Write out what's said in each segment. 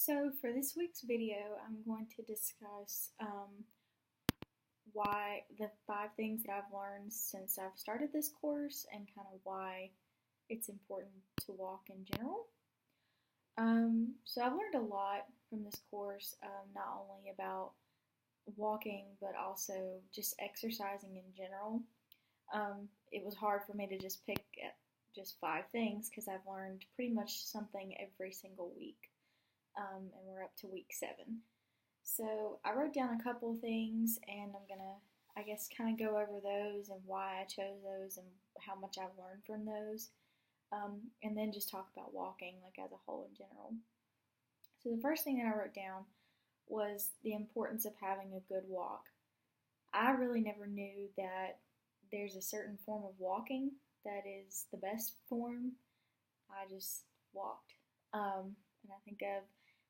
So for this week's video, I'm going to discuss why the 5 things that I've learned since I've started this course and kind of why it's important to walk in general. So I've learned a lot from this course, not only about walking, but also just exercising in general. It was hard for me to just pick just 5 things because I've learned pretty much something every single week. And we're up to week 7. So I wrote down a couple of things, and I'm gonna, I guess, kind of go over those and why I chose those and how much I've learned from those, and then just talk about walking, like as a whole in general. So the first thing that I wrote down was the importance of having a good walk. I really never knew that there's a certain form of walking that is the best form. I just walked. And I think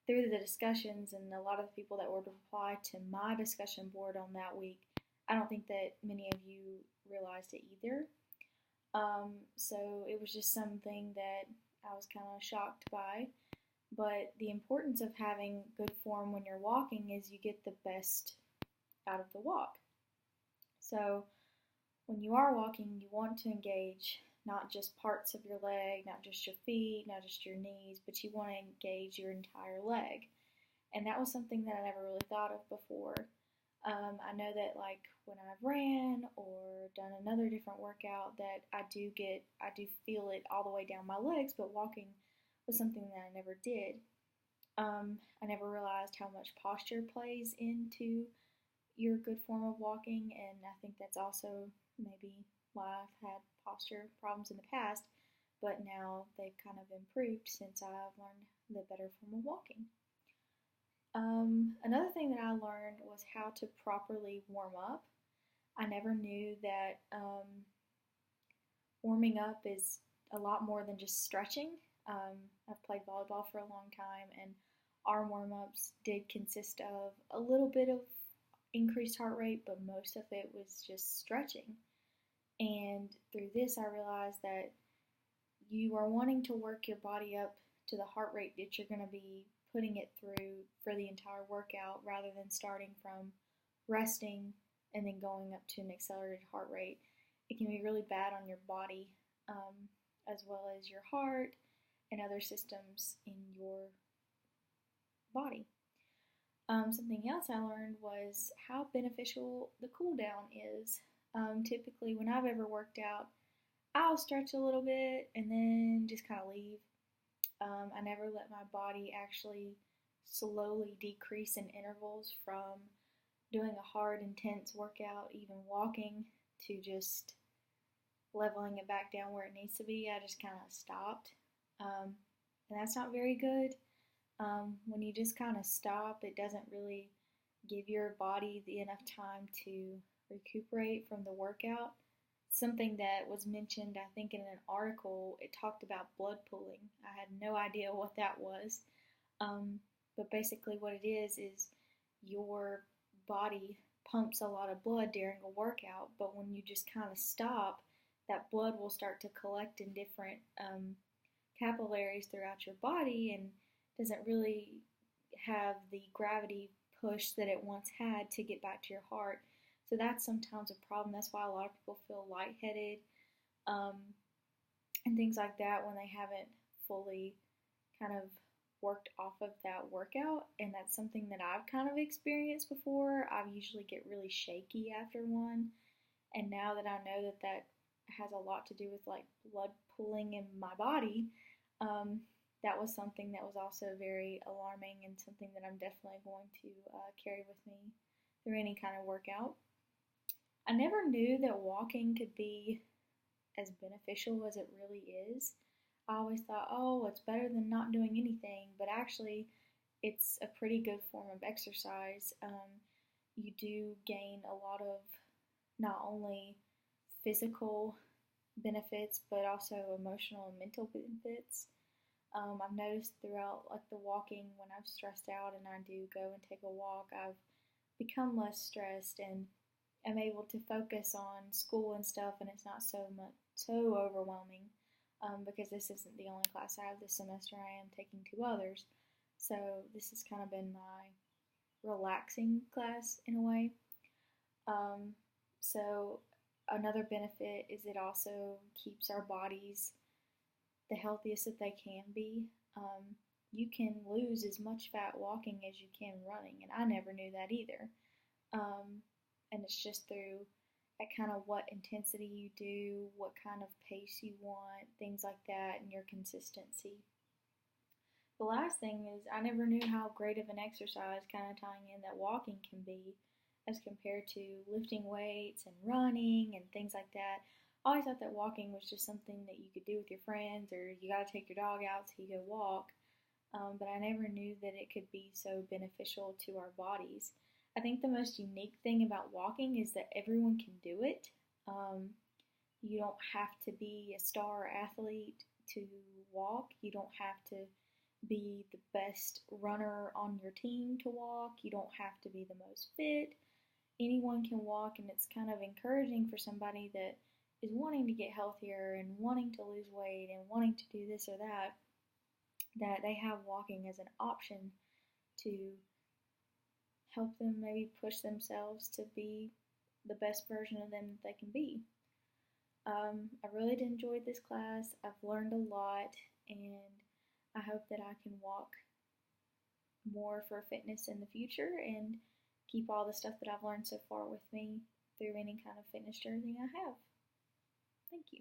through the discussions and a lot of the people that would reply to my discussion board on that week, I don't think that many of you realized it either. So it was just something that I was kind of shocked by. But the importance of having good form when you're walking is you get the best out of the walk. So when you are walking, you want to engage not just parts of your leg, not just your feet, not just your knees, but you want to engage your entire leg. And that was something that I never really thought of before. I know that like when I've ran or done another different workout that I do feel it all the way down my legs, but walking was something that I never did. I never realized how much posture plays into your good form of walking, and I think that's also maybe why I've had posture problems in the past, but now they've kind of improved since I've learned the better form of walking. Another thing that I learned was how to properly warm up. I never knew that warming up is a lot more than just stretching. I've played volleyball for a long time, and our warm-ups did consist of a little bit of increased heart rate, but most of it was just stretching. And through this, I realized that you are wanting to work your body up to the heart rate that you're going to be putting it through for the entire workout rather than starting from resting and then going up to an accelerated heart rate. It can be really bad on your body, as well as your heart and other systems in your body. Something else I learned was how beneficial the cool down is. Typically, when I've ever worked out, I'll stretch a little bit and then just kind of leave. I never let my body actually slowly decrease in intervals from doing a hard, intense workout, even walking, to just leveling it back down where it needs to be. I just kind of stopped. And that's not very good. When you just kind of stop, it doesn't really give your body enough time to recuperate from the workout. Something that was mentioned, I think, in an article, it talked about blood pooling. I had no idea what that was. But basically what it is your body pumps a lot of blood during a workout, but when you just kind of stop, that blood will start to collect in different capillaries throughout your body and doesn't really have the gravity push that it once had to get back to your heart. So that's sometimes a problem. That's why a lot of people feel lightheaded and things like that when they haven't fully kind of worked off of that workout. And that's something that I've kind of experienced before. I usually get really shaky after one. And now that I know that that has a lot to do with like blood pooling in my body, that was something that was also very alarming and something that I'm definitely going to carry with me through any kind of workout. I never knew that walking could be as beneficial as it really is. I always thought, oh, it's better than not doing anything, but actually it's a pretty good form of exercise. You do gain a lot of not only physical benefits, but also emotional and mental benefits. I've noticed throughout like the walking when I'm stressed out and I do go and take a walk, I've become less stressed and am able to focus on school and stuff, and it's not so overwhelming because this isn't the only class I have this semester. I am taking 2 others, So this has kind of been my relaxing class in a way. Um, so another benefit is it also keeps our bodies the healthiest that they can be. You can lose as much fat walking as you can running, and I never knew that either. And it's just through at kind of what intensity you do, what kind of pace you want, things like that, and your consistency. The last thing is, I never knew how great of an exercise, kind of tying in that walking can be as compared to lifting weights and running and things like that. I always thought that walking was just something that you could do with your friends, or you got to take your dog out so you go walk. But I never knew that it could be so beneficial to our bodies. I think the most unique thing about walking is that everyone can do it. Um, you don't have to be a star athlete to walk. You don't have to be the best runner on your team to walk. You don't have to be the most fit. Anyone can walk, and it's kind of encouraging for somebody that is wanting to get healthier and wanting to lose weight and wanting to do this or that, that they have walking as an option to help them maybe push themselves to be the best version of them that they can be. I really did enjoy this class. I've learned a lot, and I hope that I can walk more for fitness in the future and keep all the stuff that I've learned so far with me through any kind of fitness journey I have. Thank you.